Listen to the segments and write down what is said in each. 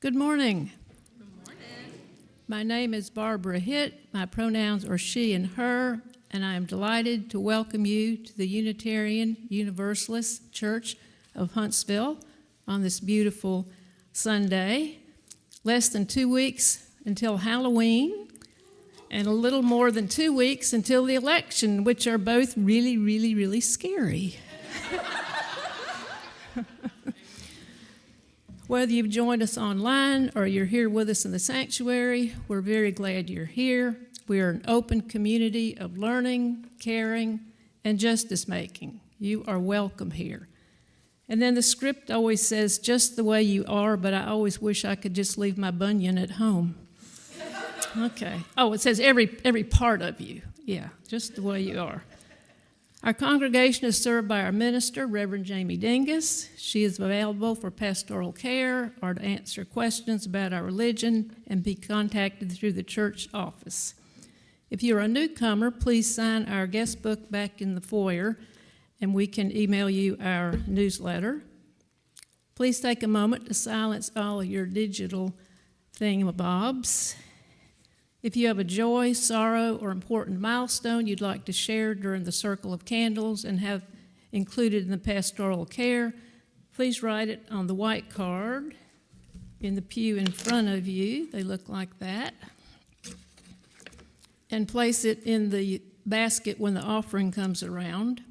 Good morning. Good morning. My name is Barbara Hitt. My pronouns are she and her, and I am delighted to welcome you to the Unitarian Universalist Church of Huntsville on this beautiful Sunday. Less than 2 weeks until Halloween, and a little more than 2 weeks until the election, which are both really, really, really scary. Whether you've joined us online or you're here with us in the sanctuary, we're very glad you're here. We are an open community of learning, caring, and justice making. You are welcome here. And then the script always says, just the way you are, but I always wish I could just leave my bunion at home. Okay. Oh, it says every part of you. Yeah, just the way you are. Our congregation is served by our minister, Reverend Jamie Dingus. She is available for pastoral care or to answer questions about our religion and be contacted through the church office. If you're a newcomer, please sign our guest book back in the foyer, and we can email you our newsletter. Please take a moment to silence all of your digital thingamabobs. If you have a joy, sorrow, or important milestone you'd like to share during the circle of candles and have included in the pastoral care, please write it on the white card in the pew in front of you. They look like that. And place it in the basket when the offering comes around.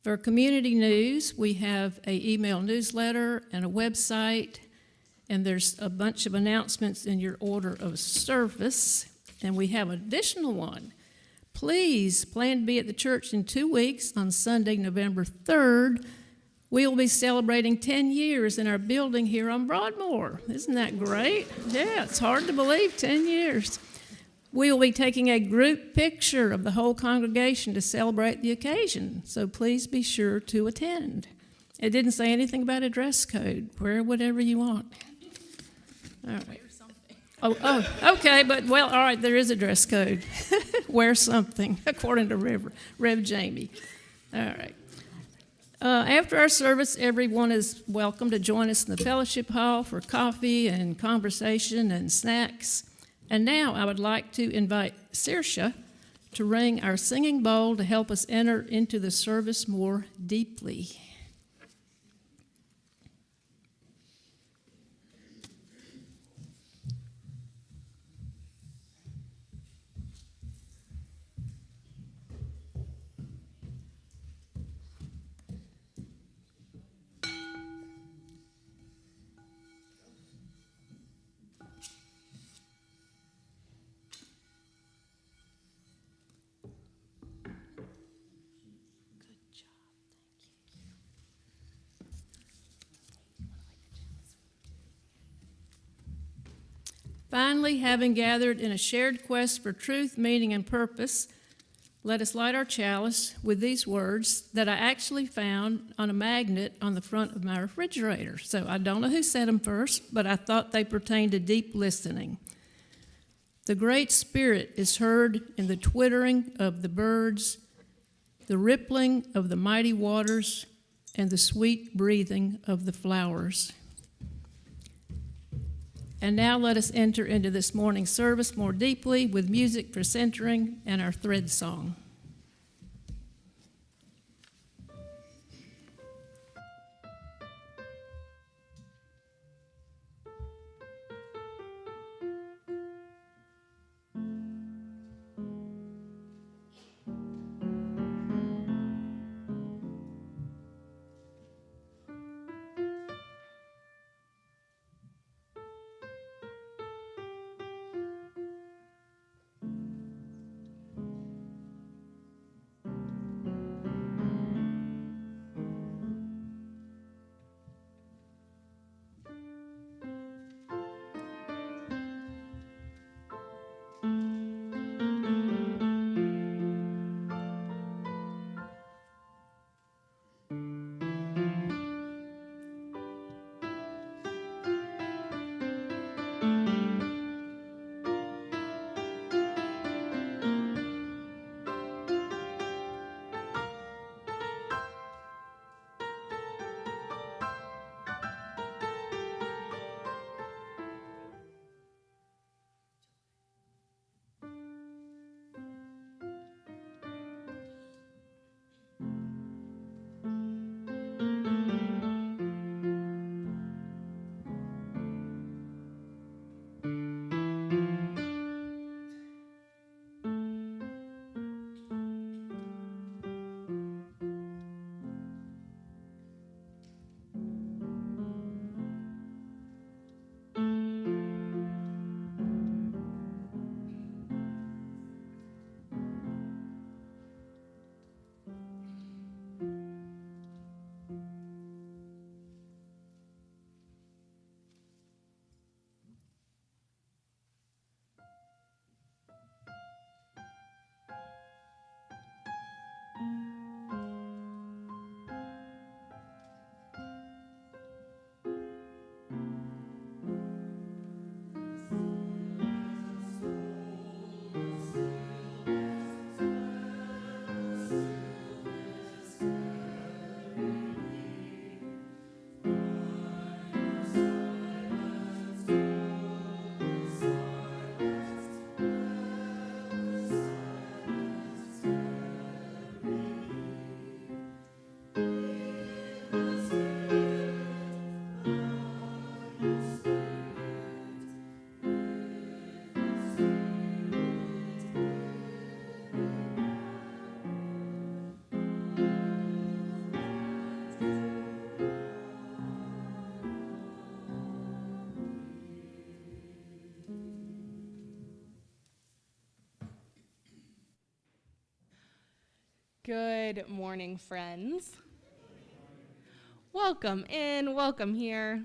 For community news, we have an email newsletter and a website, and there's a bunch of announcements in your order of service, and we have an additional one. Please plan to be at the church in 2 weeks on Sunday, November 3rd. We will be celebrating 10 years in our building here on Broadmoor. Isn't that great? Yeah, it's hard to believe, 10 years. We will be taking a group picture of the whole congregation to celebrate the occasion, so please be sure to attend. It didn't say anything about a dress code. Wear whatever you want. All right. Oh, okay, but, well, all right, there is a dress code. Wear something, according to Rev Jamie. All right. After our service, everyone is welcome to join us in the fellowship hall for coffee and conversation and snacks. And now I would like to invite Saoirse to ring our singing bowl to help us enter into the service more deeply. Finally, having gathered in a shared quest for truth, meaning, and purpose, let us light our chalice with these words that I actually found on a magnet on the front of my refrigerator. So I don't know who said them first, but I thought they pertained to deep listening. The Great Spirit is heard in the twittering of the birds, the rippling of the mighty waters, and the sweet breathing of the flowers. And now let us enter into this morning's service more deeply with music for centering and our thread song. Good morning, friends. Welcome in, welcome here.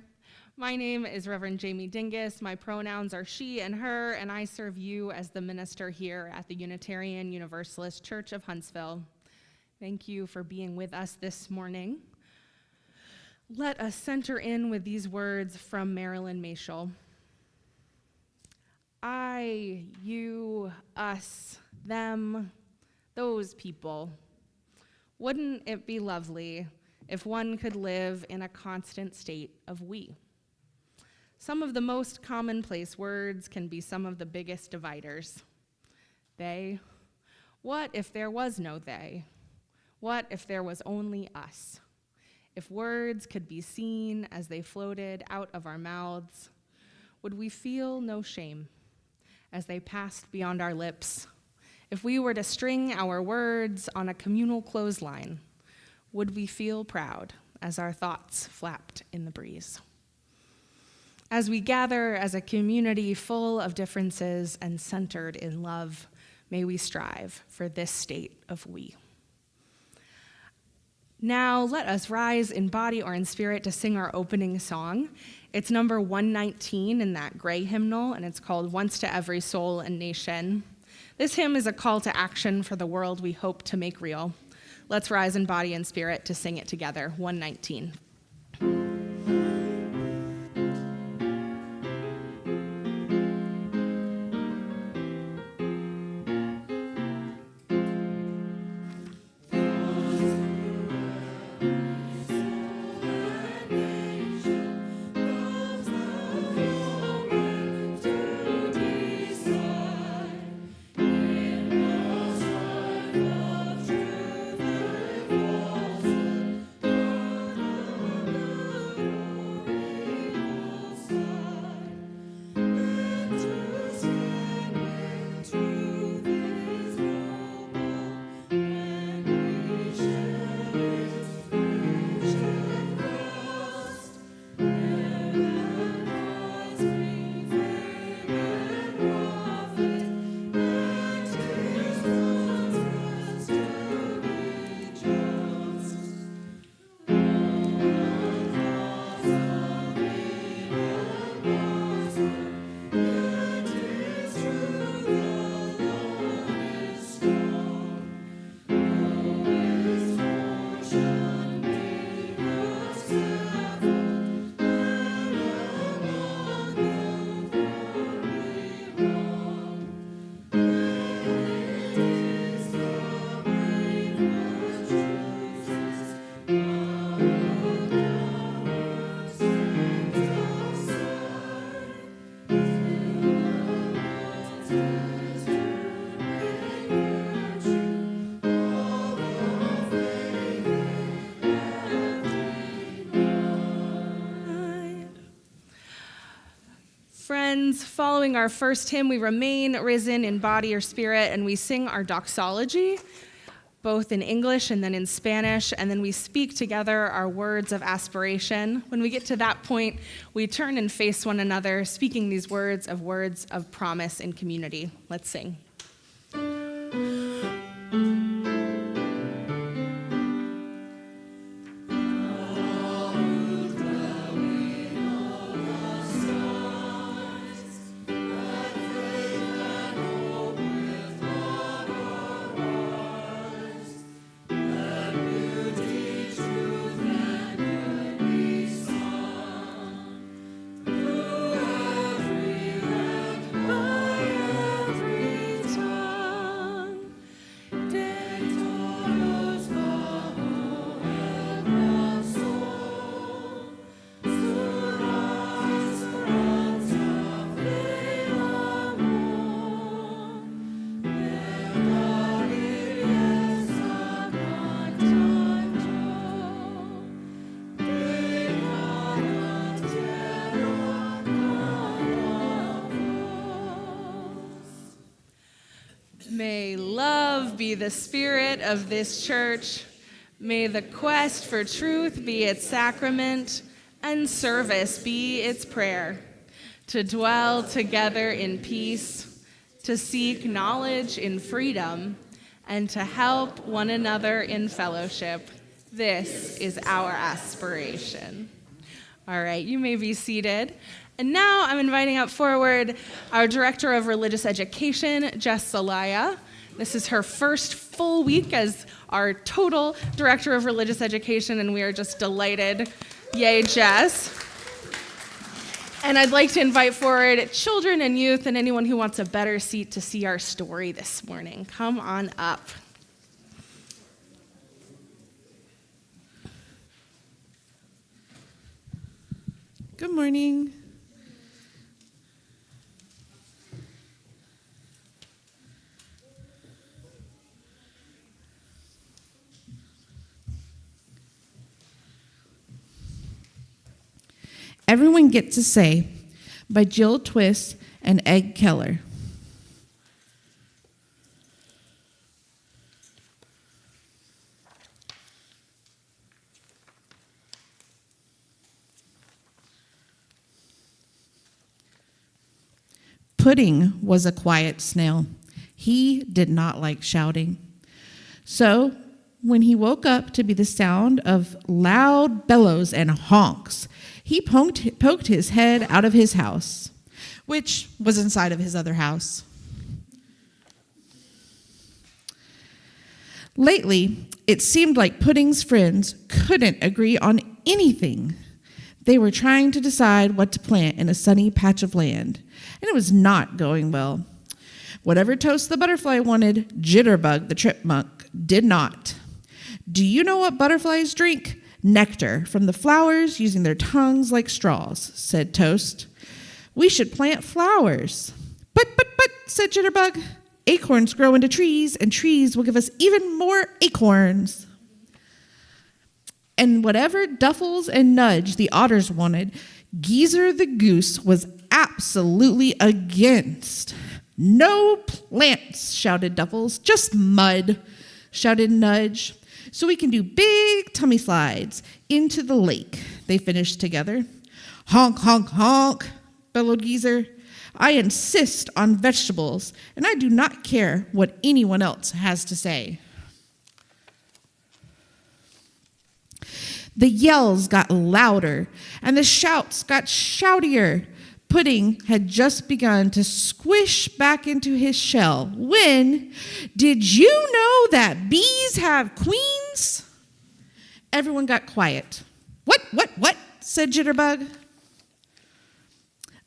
My name is Reverend Jamie Dingus. My pronouns are she and her, and I serve you as the minister here at the Unitarian Universalist Church of Huntsville. Thank you for being with us this morning. Let us center in with these words from Marilyn Mashal. I, you, us, them, those people. Wouldn't it be lovely if one could live in a constant state of we? Some of the most commonplace words can be some of the biggest dividers. They. What if there was no they? What if there was only us? If words could be seen as they floated out of our mouths, would we feel no shame as they passed beyond our lips? If we were to string our words on a communal clothesline, would we feel proud as our thoughts flapped in the breeze? As we gather as a community full of differences and centered in love, may we strive for this state of we. Now let us rise in body or in spirit to sing our opening song. It's number 119 in that gray hymnal, and it's called Once to Every Soul and Nation. This hymn is a call to action for the world we hope to make real. Let's rise in body and spirit to sing it together, 119. Friends, following our first hymn, we remain risen in body or spirit, and we sing our doxology, both in English and then in Spanish, and then we speak together our words of aspiration. When we get to that point, we turn and face one another, speaking these words of promise in community. Let's sing. May love be the spirit of this church. May the quest for truth be its sacrament, and service be its prayer. To dwell together in peace, to seek knowledge in freedom, and to help one another in fellowship. This is our aspiration. All right, you may be seated. And now I'm inviting up forward our Director of Religious Education, Jess Zelaya. This is her first full week as our total Director of Religious Education, and we are just delighted. Yay, Jess. And I'd like to invite forward children and youth and anyone who wants a better seat to see our story this morning. Come on up. Good morning. Everyone Gets a Say by Jill Twist and Ed Keller. Pudding was a quiet snail. He did not like shouting. So, when he woke up to be the sound of loud bellows and honks, he poked his head out of his house, which was inside of his other house. Lately, it seemed like Pudding's friends couldn't agree on anything. They were trying to decide what to plant in a sunny patch of land, and it was not going well. Whatever Toast the butterfly wanted, Jitterbug the chipmunk did not. Do you know what butterflies drink? Nectar from the flowers using their tongues like straws, said Toast. We should plant flowers. But, said Jitterbug. Acorns grow into trees, and trees will give us even more acorns. And whatever Duffles and Nudge the otters wanted, Geezer the goose was absolutely against. No plants, shouted Duffles. Just mud, shouted Nudge. So we can do big tummy slides into the lake, they finished together. Honk, honk, honk, bellowed Geezer. I insist on vegetables, and I do not care what anyone else has to say. The yells got louder, and the shouts got shoutier. Pudding had just begun to squish back into his shell when, did you know that bees have queens? Everyone got quiet. What, said Jitterbug.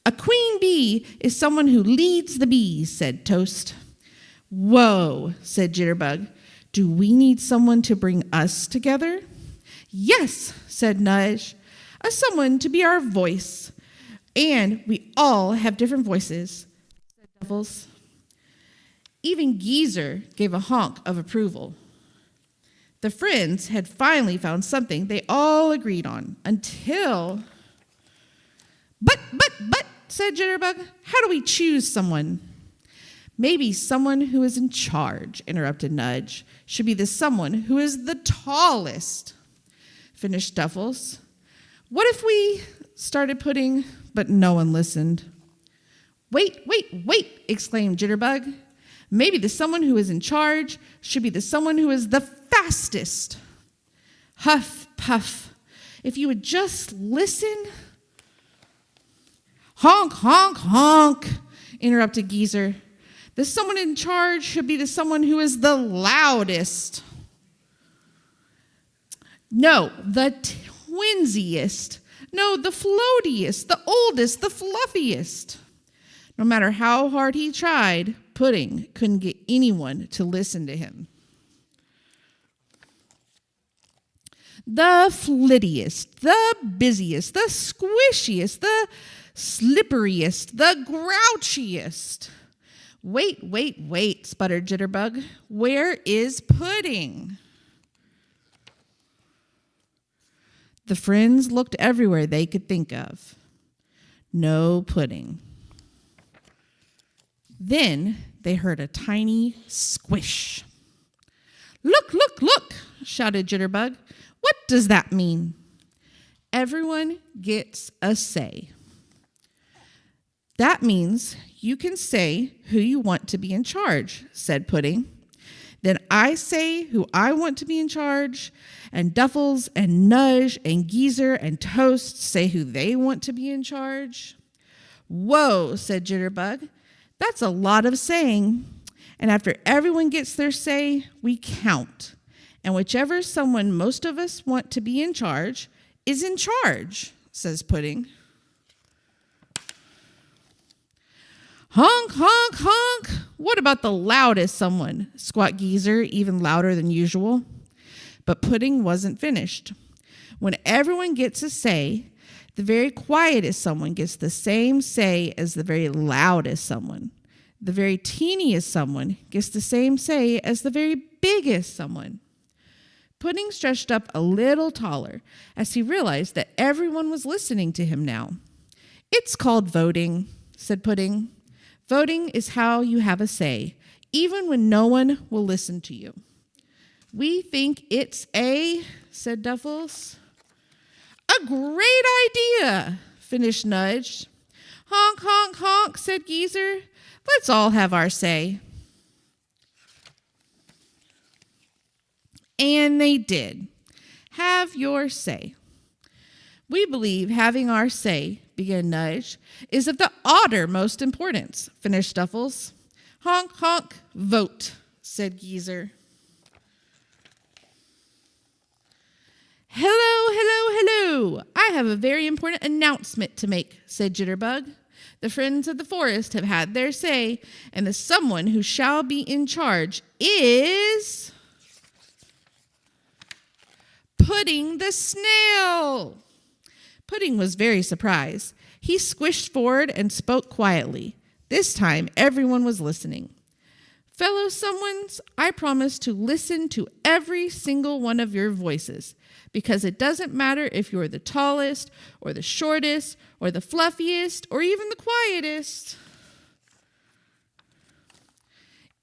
A queen bee is someone who leads the bees, said Toast. Whoa, said Jitterbug. Do we need someone to bring us together? Yes, said Nudge. Someone to be our voice. And we all have different voices, said Duffles. Even Geezer gave a honk of approval. The friends had finally found something they all agreed on until... But, said Jitterbug. How do we choose someone? Maybe someone who is in charge, interrupted Nudge, should be the someone who is the tallest, finished Duffles. What if we started Pudding, but no one listened? Wait, exclaimed Jitterbug. Maybe the someone who is in charge should be the someone who is the fastest. Huff, puff. If you would just listen. Honk, honk, honk, interrupted Geezer. The someone in charge should be the someone who is the loudest. No, the twinsiest. No, the floatiest, the oldest, the fluffiest. No matter how hard he tried, Pudding couldn't get anyone to listen to him. The flittiest, the busiest, the squishiest, the slipperiest, the grouchiest. Wait, sputtered Jitterbug. Where is Pudding? The friends looked everywhere they could think of. No Pudding. Then they heard a tiny squish. Look, shouted Jitterbug. What does that mean? Everyone gets a say. That means you can say who you want to be in charge, said Pudding. Then I say who I want to be in charge, and Duffels and Nudge and Geezer and Toast say who they want to be in charge. Whoa, said Jitterbug. That's a lot of saying. And after everyone gets their say, we count. And whichever someone most of us want to be in charge is in charge, says Pudding. Honk, honk, honk. What about the loudest someone? Squawked Geezer, even louder than usual. But Pudding wasn't finished. When everyone gets a say, the very quietest someone gets the same say as the very loudest someone. The very teeniest someone gets the same say as the very biggest someone. Pudding stretched up a little taller as he realized that everyone was listening to him now. It's called voting, said Pudding. Voting is how you have a say, even when no one will listen to you. We think it's said Duffels. A great idea, finished Nudge. Honk, honk, honk, said Geezer. Let's all have our say. And they did. Have your say. We believe having our say, began Nudge, is of the uttermost importance, finished Duffels. Honk, honk, vote, said Geezer. Hello, hello, hello. I have a very important announcement to make, said Jitterbug. The friends of the forest have had their say, and the someone who shall be in charge is Pudding the Snail. Pudding was very surprised. He squished forward and spoke quietly. This time, everyone was listening. Fellow someones, I promise to listen to every single one of your voices, because it doesn't matter if you're the tallest or the shortest or the fluffiest or even the quietest.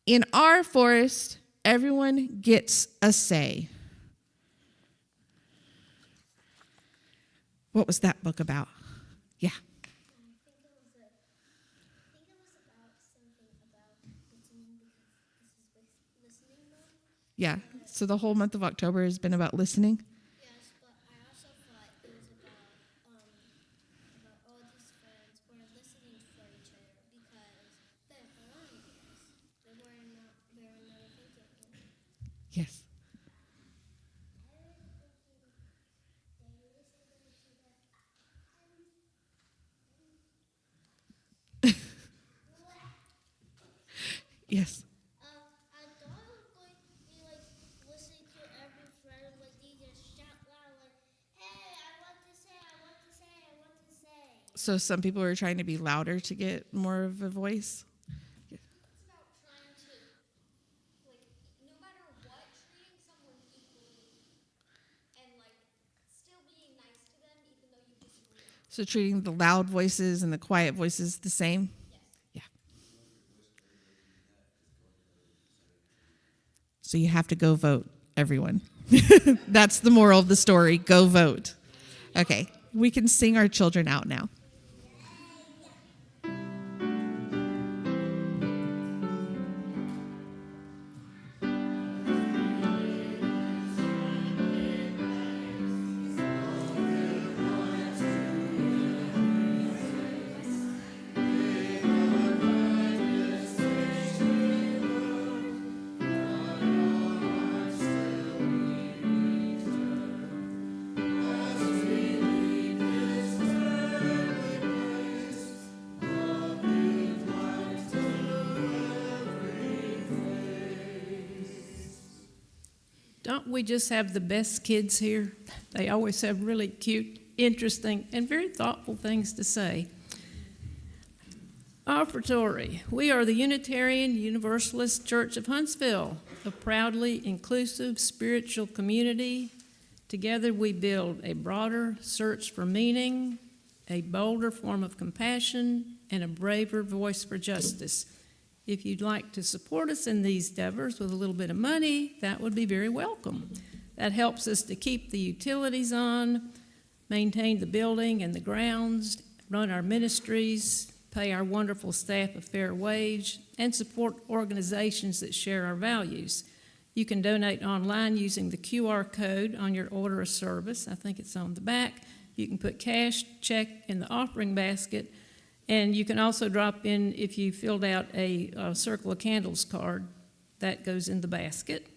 In our forest, everyone gets a say. What was that book about? Yeah. Yeah, so the whole month of October has been about listening. Yes, but I also thought it was about all these friends who are listening for each other because they're harmonious. They were not thinking. Yes. Yes. I thought I was going to be listening to every friend they just shout loud hey, I want to say, I want to say, I want to say. So some people are trying to be louder to get more of a voice. It's about trying to, no matter what, treating someone equally and still being nice to them even though you disagree. So treating the loud voices and the quiet voices the same? Yes. Yeah. So you have to go vote, everyone. That's the moral of the story. Go vote. Okay, we can sing our children out now. Don't we just have the best kids here? They always have really cute, interesting, and very thoughtful things to say. Offertory. We are the Unitarian Universalist Church of Huntsville, a proudly inclusive spiritual community. Together we build a broader search for meaning, a bolder form of compassion, and a braver voice for justice. If you'd like to support us in these endeavors with a little bit of money, that would be very welcome. That helps us to keep the utilities on, maintain the building and the grounds, run our ministries, pay our wonderful staff a fair wage, and support organizations that share our values. You can donate online using the QR code on your order of service. I think it's on the back. You can put cash, check in the offering basket, and you can also drop in, if you filled out a Circle of Candles card, that goes in the basket.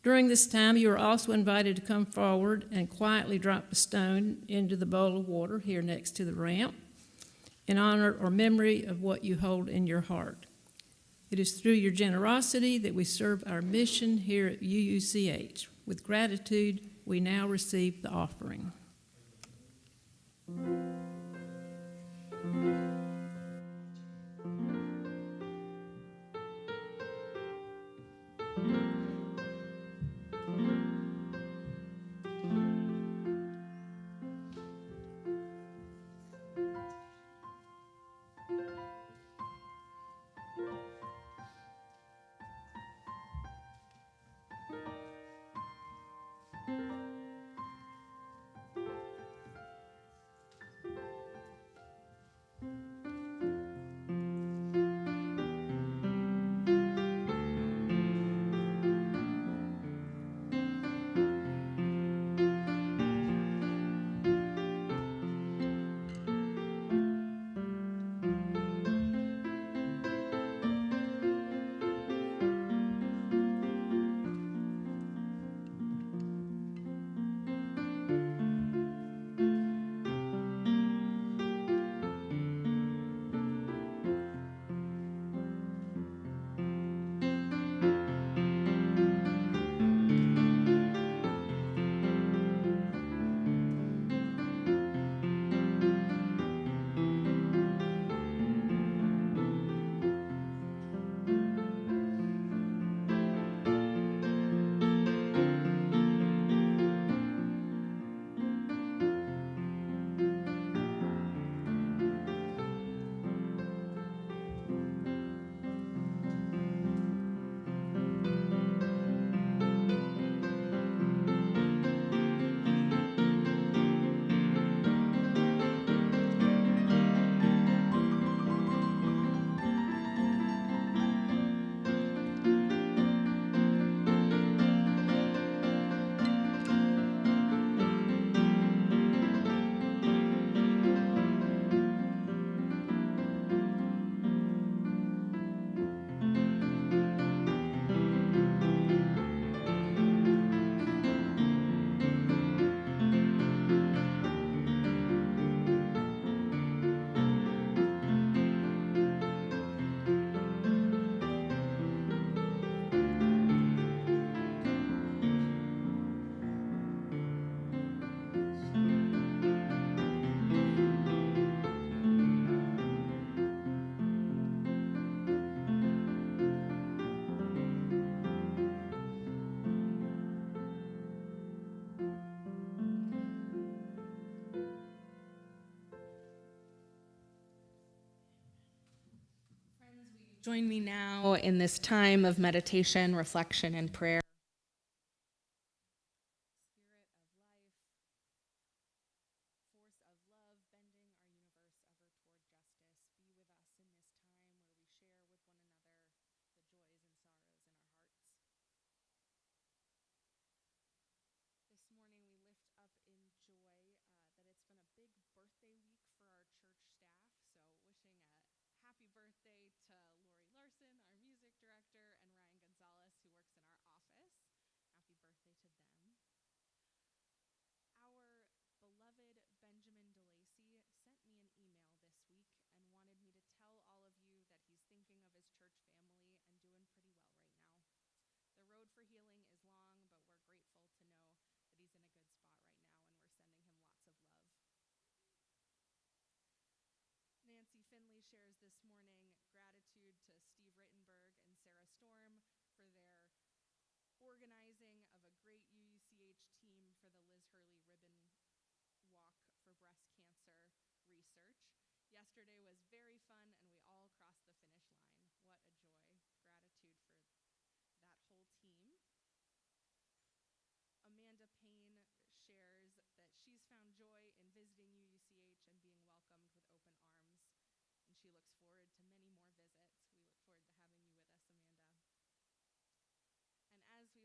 During this time, you are also invited to come forward and quietly drop a stone into the bowl of water here next to the ramp in honor or memory of what you hold in your heart. It is through your generosity that we serve our mission here at UUCH. With gratitude, we now receive the offering. Join me now in this time of meditation, reflection, and prayer. Spirit of life, force of love, bending our universe ever toward justice, be with us in this time where we share with one another the joys and sorrows in our hearts. This morning we lift up in joy that it's been a big birthday week for our church staff, so wishing a happy birthday to Lori Larson, our music director, and Ryan Gonzalez, who works in our office. Happy birthday to them. Our beloved Benjamin DeLacy sent me an email this week and wanted me to tell all of you that he's thinking of his church family and doing pretty well right now. The road for healing is long, but we're grateful to know that he's in a good spot right now, and we're sending him lots of love. Nancy Finley shares this morning gratitude to Steve Rittenberg and Sarah Storm for their organizing of a great UUCH team for the Liz Hurley Ribbon Walk for Breast Cancer Research. Yesterday was very fun, and we all crossed the finish line. What a joy. Gratitude for that whole team. Amanda Payne shares that she's found joy in visiting UUCH and being welcomed with open arms, and she looks forward to many more visits. We look forward to having you with us, Amanda. And as we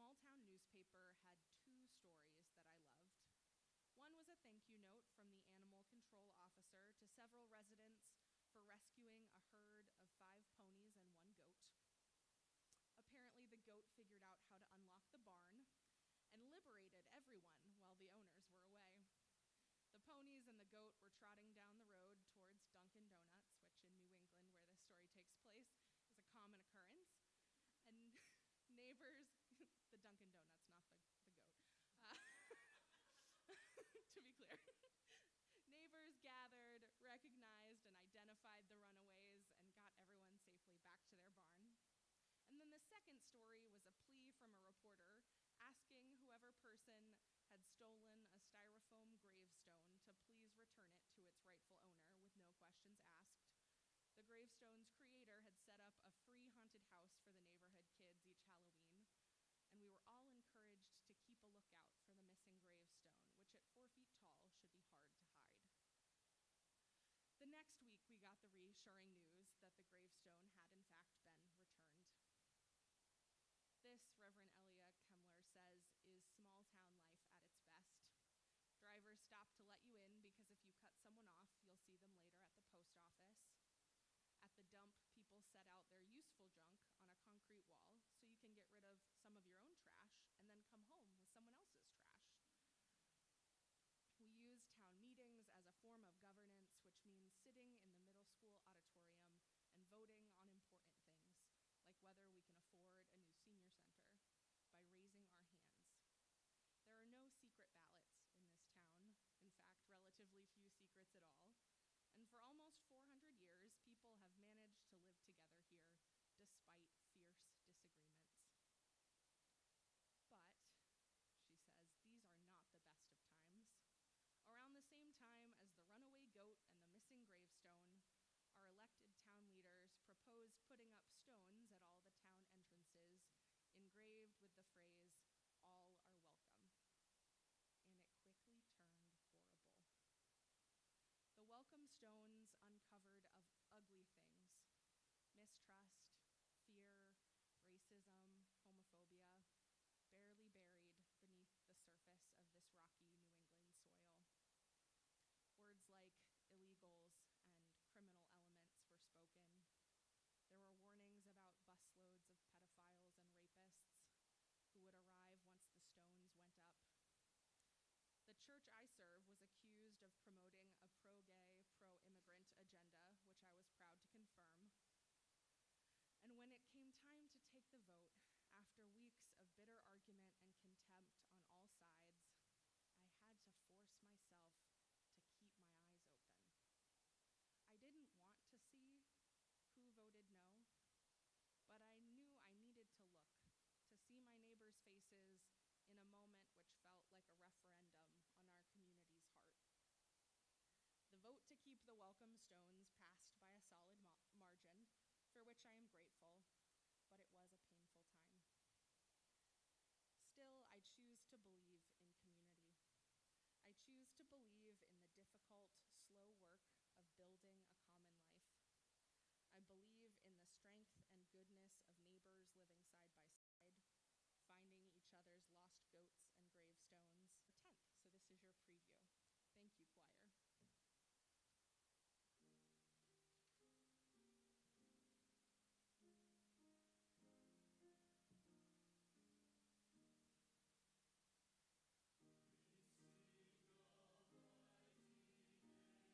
small town newspaper had two stories that I loved. One was a thank you note from the animal control officer to several residents for rescuing a herd of 5 ponies and 1 goat. Apparently, the goat figured out how to unlock the barn and liberated everyone while the owners were away. The ponies and the goat were trotting down the road towards Dunkin' Donuts, which in New England, where this story takes place, is a common occurrence. And neighbors, the Dunkin' Donuts, not the goat, to be clear. Neighbors gathered, recognized, and identified the runaways and got everyone safely back to their barn. And then the second story was a plea from a reporter asking whoever person had stolen a styrofoam gravestone to please return it to its rightful owner with no questions asked. The gravestone's creator had set up a free haunted house for the neighborhood kids each Halloween, and we were all encouraged to keep a lookout for the missing gravestone, which at 4 feet tall should be hard to hide. The next week, we got the reassuring news that the gravestone had in fact been returned. This, Reverend Elia Kemmler says, is small town life at its best. Drivers stop to let you in because if you cut someone off, you'll see them later at the post office. At the dump, people set out their useful junk on a concrete wall so you can get rid of some of your own trash and then come home with someone else's trash. We use town meetings as a form of governance, which means sitting in the middle school auditorium and voting on important things, like whether we can afford a new senior center, by raising our hands. There are no secret ballots in this town, in fact, relatively few secrets at all, and for almost 400 years, people have managed to live together here despite fierce disagreements. But, she says, these are not the best of times. Around the same time as the runaway goat and the missing gravestone, our elected town leaders proposed putting up stones at all the town entrances, engraved with the phrase, "All are welcome." And it quickly turned horrible. The welcome stones uncovered of ugly things: mistrust, fear, racism, homophobia, barely buried beneath the surface of this rocky New England soil. Words like illegals and criminal elements were spoken. There were warnings about busloads of pedophiles and rapists who would arrive once the stones went up. The church I serve was accused of promoting a pro-gay, pro-immigrant agenda, which I was proud to confirm. And when it came time to take the vote, after weeks of bitter argument and contempt on all sides, I had to force myself to keep my eyes open. I didn't want to see who voted no, but I knew I needed to look, to see my neighbors' faces in a moment which felt like a referendum on our community's heart. The vote to keep the welcome stones passed by a solid margin, for which I am grateful, but it was a painful time. Still, I choose to believe in community. I choose to believe in the difficult, slow work of building a common life. I believe in the strength and goodness of neighbors living side by side, finding each other's lost goats and gravestones. The 10th, so this is your preview. Thank you, choir.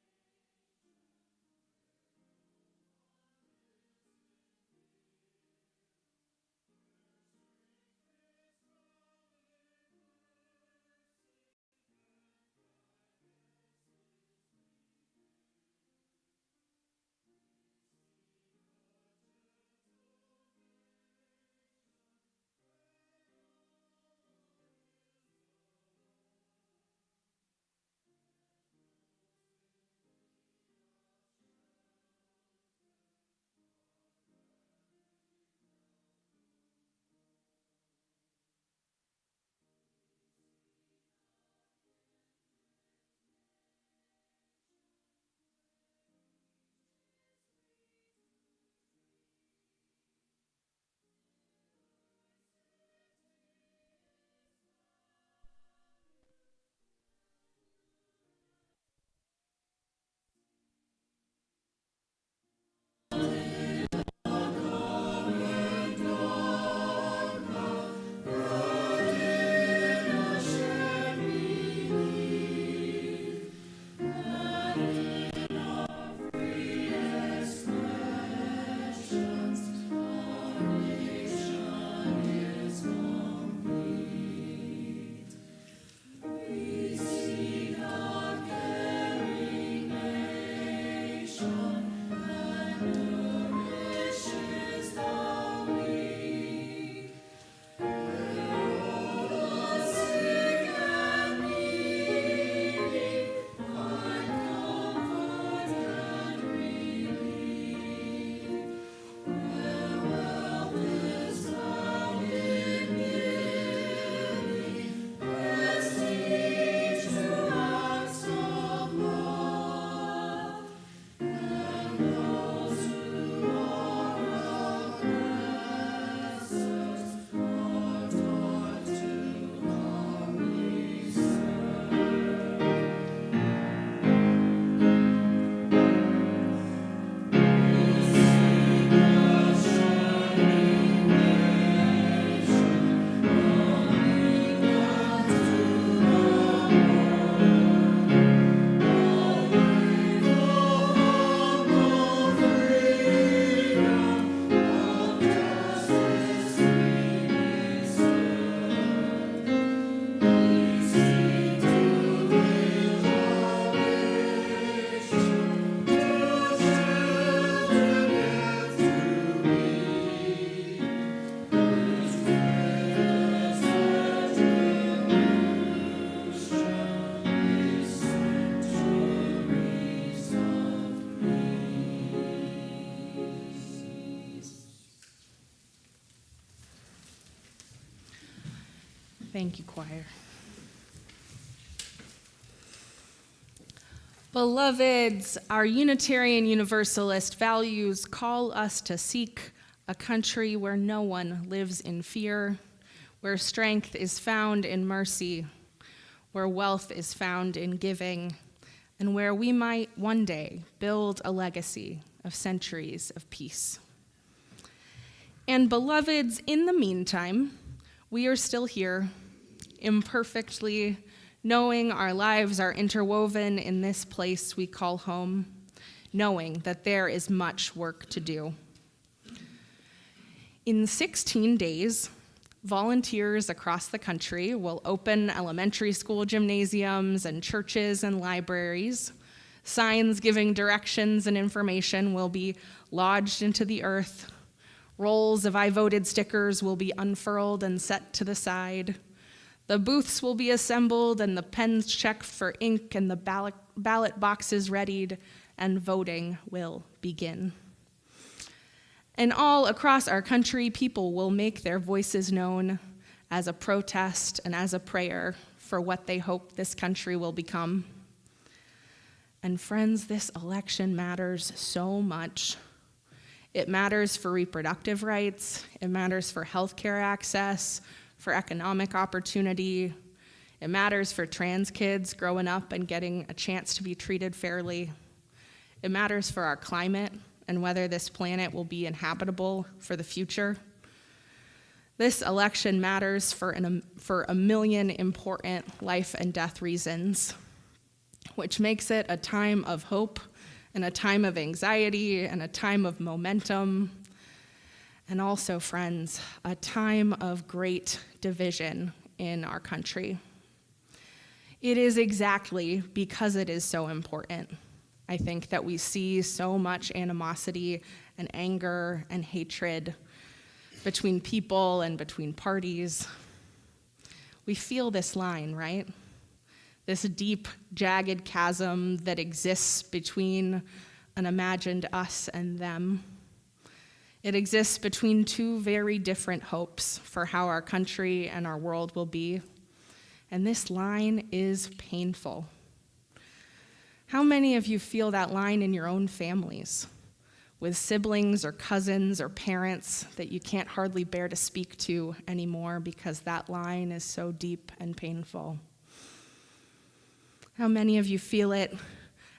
Thank you, choir. Beloveds, our Unitarian Universalist values call us to seek a country where no one lives in fear, where strength is found in mercy, where wealth is found in giving, and where we might one day build a legacy of centuries of peace. And beloveds, in the meantime, we are still here, imperfectly, knowing our lives are interwoven in this place we call home, knowing that there is much work to do. In 16 days, volunteers across the country will open elementary school gymnasiums and churches and libraries. Signs giving directions and information will be lodged into the earth. Rolls of I voted stickers will be unfurled and set to the side. The booths will be assembled and the pens checked for ink and the ballot boxes readied, and voting will begin. And all across our country, people will make their voices known as a protest and as a prayer for what they hope this country will become. And friends, this election matters so much. It matters for reproductive rights, it matters for healthcare access, for economic opportunity. It matters for trans kids growing up and getting a chance to be treated fairly. It matters for our climate and whether this planet will be inhabitable for the future. This election matters for a million important life and death reasons, which makes it a time of hope and a time of anxiety and a time of momentum. And also, friends, a time of great division in our country. It is exactly because it is so important, I think, that we see so much animosity and anger and hatred between people and between parties. We feel this line, right? This deep, jagged chasm that exists between an imagined us and them. It exists between two very different hopes for how our country and our world will be. And this line is painful. How many of you feel that line in your own families, with siblings or cousins or parents that you can't hardly bear to speak to anymore because that line is so deep and painful? How many of you feel it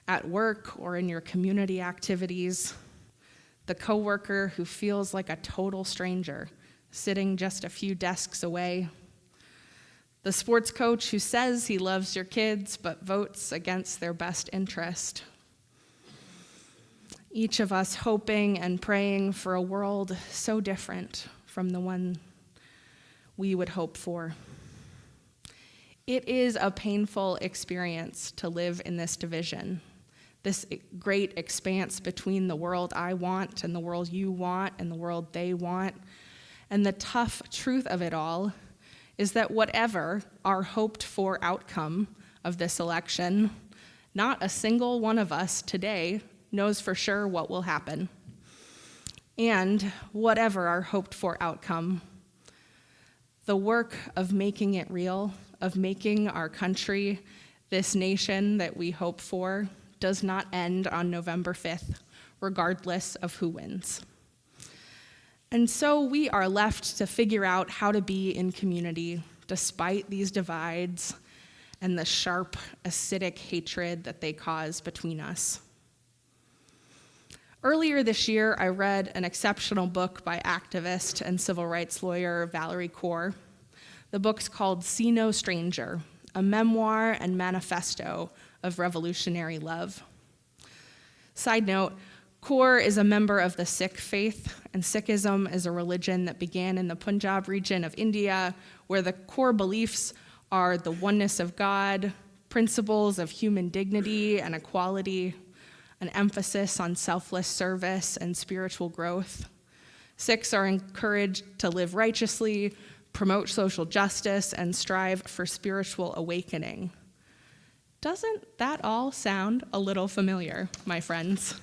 at work or in your community activities? The coworker who feels like a total stranger, sitting just a few desks away. The sports coach who says he loves your kids but votes against their best interest. Each of us hoping and praying for a world so different from the one we would hope for. It is a painful experience to live in this division. This great expanse between the world I want and the world you want and the world they want. And the tough truth of it all is that whatever our hoped for outcome of this election, not a single one of us today knows for sure what will happen. And whatever our hoped for outcome, the work of making it real, of making our country this nation that we hope for, does not end on November 5th, regardless of who wins. And so we are left to figure out how to be in community despite these divides and the sharp, acidic hatred that they cause between us. Earlier this year, I read an exceptional book by activist and civil rights lawyer Valerie Kaur. The book's called See No Stranger, a memoir and manifesto of revolutionary love. Side note, Kaur is a member of the Sikh faith, and Sikhism is a religion that began in the Punjab region of India, where the core beliefs are the oneness of God, principles of human dignity and equality, an emphasis on selfless service and spiritual growth. Sikhs are encouraged to live righteously, promote social justice, and strive for spiritual awakening. Doesn't that all sound a little familiar, my friends?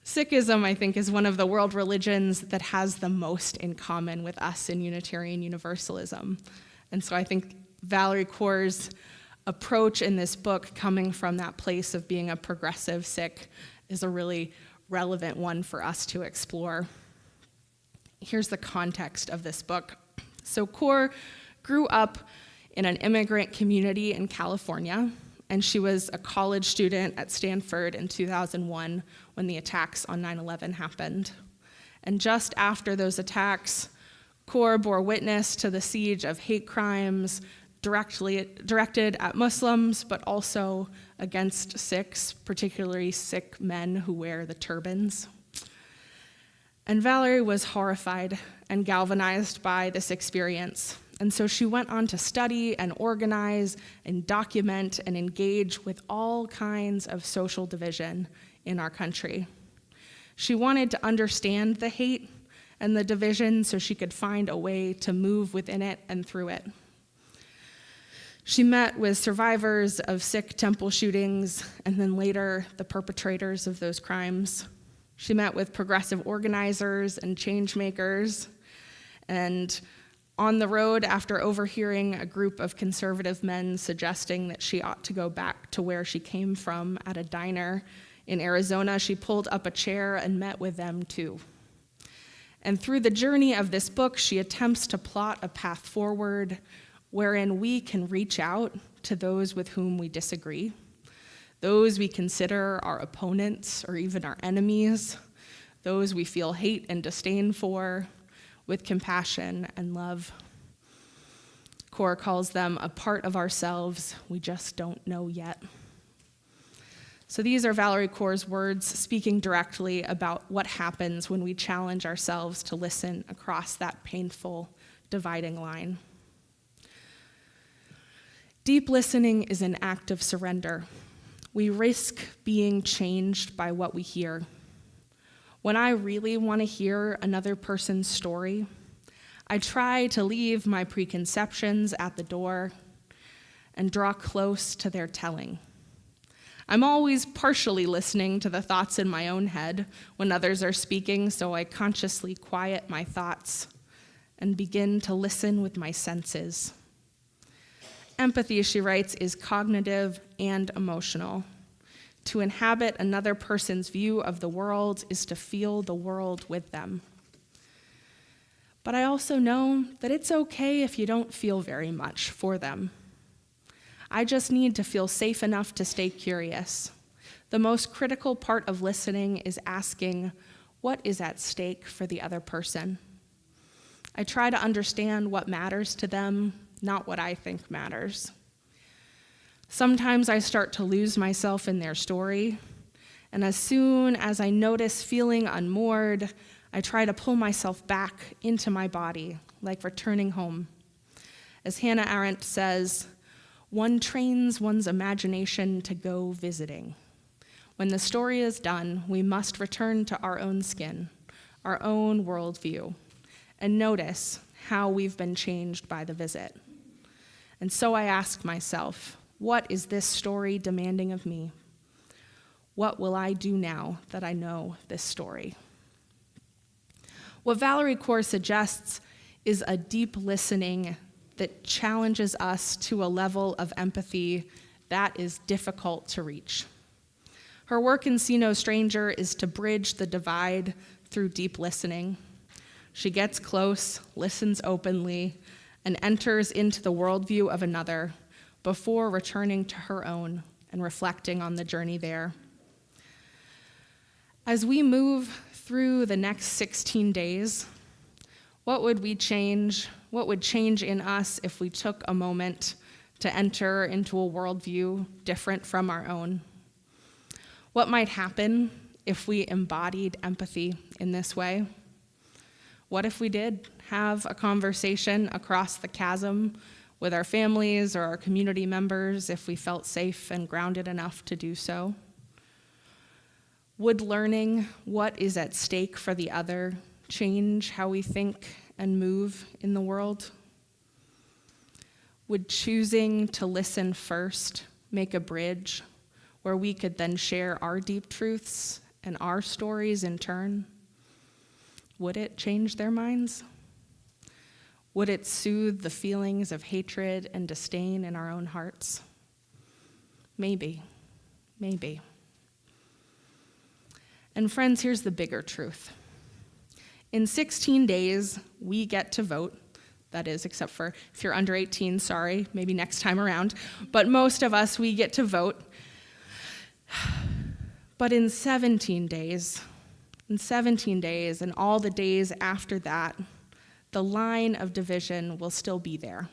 Sikhism, I think, is one of the world religions that has the most in common with us in Unitarian Universalism. And so I think Valerie Kaur's approach in this book, coming from that place of being a progressive Sikh, is a really relevant one for us to explore. Here's the context of this book. So Kaur grew up in an immigrant community in California, and she was a college student at Stanford in 2001 when the attacks on 9/11 happened. And just after those attacks, Kaur bore witness to the siege of hate crimes directed at Muslims, but also against Sikhs, particularly Sikh men who wear the turbans. And Valerie was horrified and galvanized by this experience. And so she went on to study and organize and document and engage with all kinds of social division in our country. She wanted to understand the hate and the division so she could find a way to move within it and through it. She met with survivors of Sikh temple shootings and then later the perpetrators of those crimes. She met with progressive organizers and change makers, and on the road, after overhearing a group of conservative men suggesting that she ought to go back to where she came from at a diner in Arizona, she pulled up a chair and met with them too. And through the journey of this book, she attempts to plot a path forward wherein we can reach out to those with whom we disagree, those we consider our opponents or even our enemies, those we feel hate and disdain for, with compassion and love. Kaur calls them a part of ourselves we just don't know yet. So these are Valerie Kaur's words speaking directly about what happens when we challenge ourselves to listen across that painful dividing line. Deep listening is an act of surrender. We risk being changed by what we hear. When I really want to hear another person's story, I try to leave my preconceptions at the door and draw close to their telling. I'm always partially listening to the thoughts in my own head when others are speaking, so I consciously quiet my thoughts and begin to listen with my senses. Empathy, she writes, is cognitive and emotional. To inhabit another person's view of the world is to feel the world with them. But I also know that it's okay if you don't feel very much for them. I just need to feel safe enough to stay curious. The most critical part of listening is asking, what is at stake for the other person? I try to understand what matters to them, not what I think matters. Sometimes I start to lose myself in their story, and as soon as I notice feeling unmoored, I try to pull myself back into my body, like returning home. As Hannah Arendt says, one trains one's imagination to go visiting. When the story is done, we must return to our own skin, our own worldview, and notice how we've been changed by the visit. And so I ask myself, what is this story demanding of me? What will I do now that I know this story? What Valerie Kaur suggests is a deep listening that challenges us to a level of empathy that is difficult to reach. Her work in See No Stranger is to bridge the divide through deep listening. She gets close, listens openly, and enters into the worldview of another before returning to her own and reflecting on the journey there. As we move through the next 16 days, what would change in us if we took a moment to enter into a worldview different from our own? What might happen if we embodied empathy in this way? What if we did have a conversation across the chasm with our families or our community members if we felt safe and grounded enough to do so? Would learning what is at stake for the other change how we think and move in the world? Would choosing to listen first make a bridge where we could then share our deep truths and our stories in turn? Would it change their minds? Would it soothe the feelings of hatred and disdain in our own hearts? Maybe, maybe. And friends, here's the bigger truth. In 16 days, we get to vote. That is, except for if you're under 18, sorry, maybe next time around. But most of us, we get to vote. But in 17 days, and all the days after that, the line of division will still be there.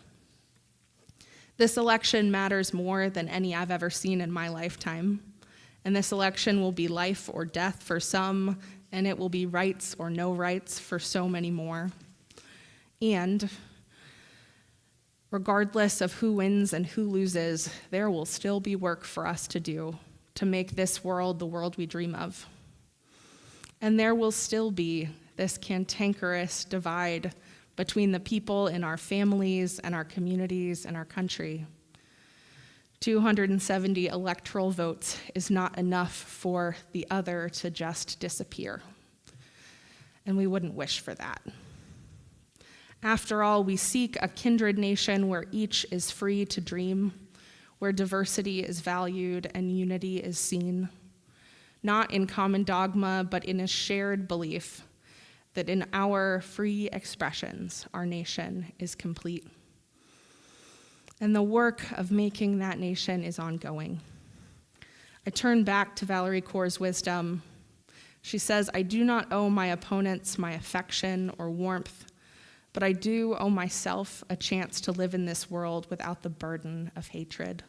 This election matters more than any I've ever seen in my lifetime. And this election will be life or death for some, and it will be rights or no rights for so many more. And regardless of who wins and who loses, there will still be work for us to do to make this world the world we dream of. And there will still be this cantankerous divide between the people in our families and our communities and our country. 270 electoral votes is not enough for the other to just disappear. And we wouldn't wish for that. After all, we seek a kindred nation where each is free to dream, where diversity is valued and unity is seen, not in common dogma, but in a shared belief that in our free expressions, our nation is complete. And the work of making that nation is ongoing. I turn back to Valerie Kaur's wisdom. She says, "I do not owe my opponents my affection or warmth, but I do owe myself a chance to live in this world without the burden of hatred."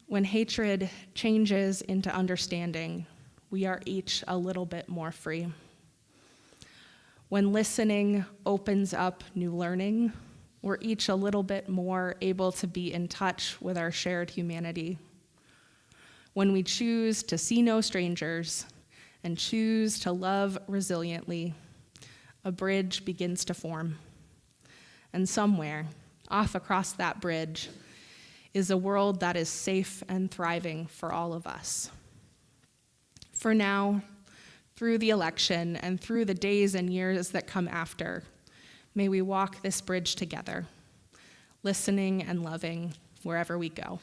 When hatred changes into understanding, we are each a little bit more free. When listening opens up new learning, we're each a little bit more able to be in touch with our shared humanity. When we choose to see no strangers and choose to love resiliently, a bridge begins to form. And somewhere, off across that bridge, is a world that is safe and thriving for all of us. For now, through the election and through the days and years that come after, may we walk this bridge together, listening and loving wherever we go.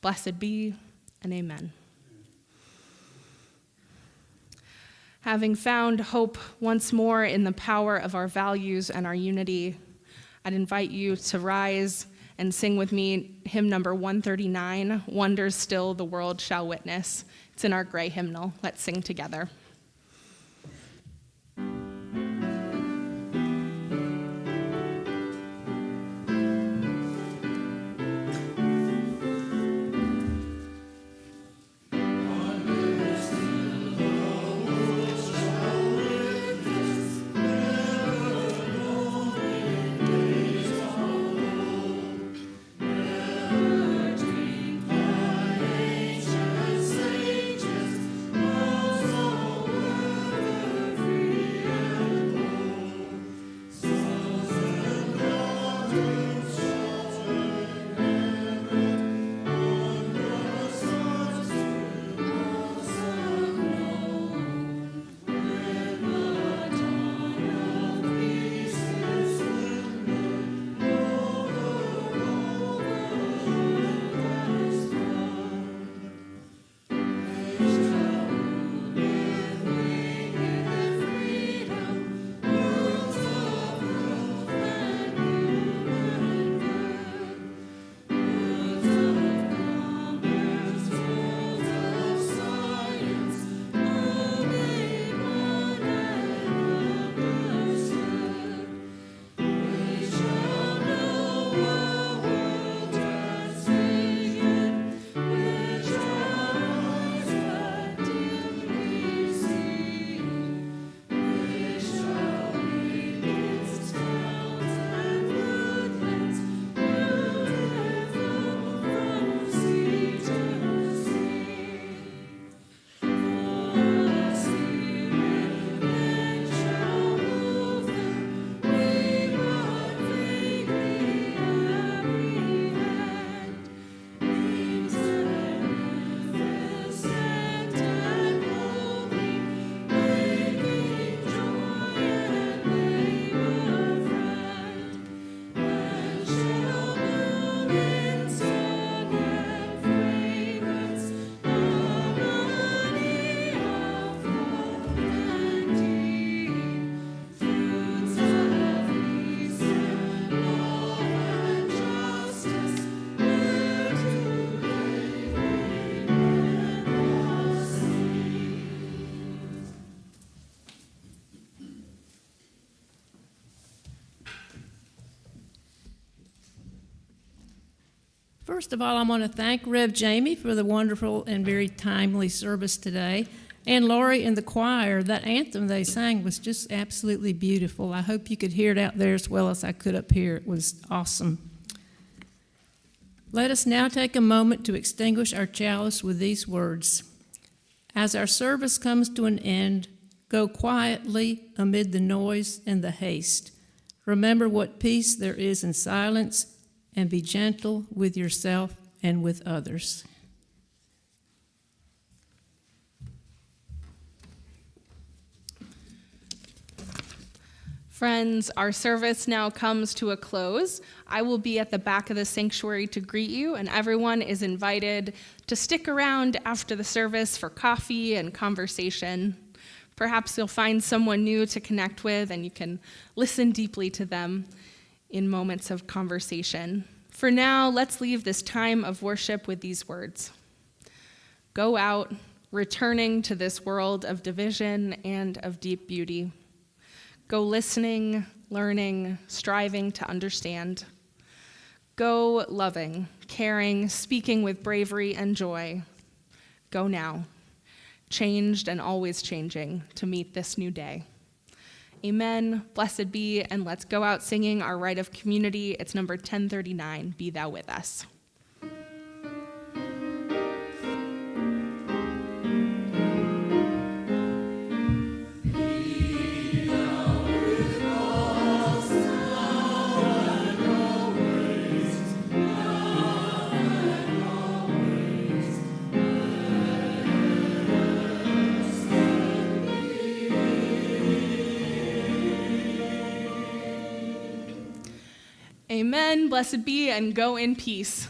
Blessed be, and amen. Having found hope once more in the power of our values and our unity, I'd invite you to rise and sing with me hymn number 139, "Wonders Still the World Shall Witness." It's in our gray hymnal. Let's sing together. Sages, most First of all, I want to thank Rev Jamie for the wonderful and very timely service today. And Lori and the choir, that anthem they sang was just absolutely beautiful. I hope you could hear it out there as well as I could up here. It was awesome. Let us now take a moment to extinguish our chalice with these words. As our service comes to an end, go quietly amid the noise and the haste. Remember what peace there is in silence, and be gentle with yourself and with others. Friends, our service now comes to a close. I will be at the back of the sanctuary to greet you, and everyone is invited to stick around after the service for coffee and conversation. Perhaps you'll find someone new to connect with, and you can listen deeply to them in moments of conversation. For now, let's leave this time of worship with these words. Go out, returning to this world of division and of deep beauty. Go listening, learning, striving to understand. Go loving, caring, speaking with bravery and joy. Go now, changed and always changing to meet this new day. Amen, blessed be, and let's go out singing our rite of community. It's number 1039, Be Thou With Us. Amen, blessed be, and go in peace.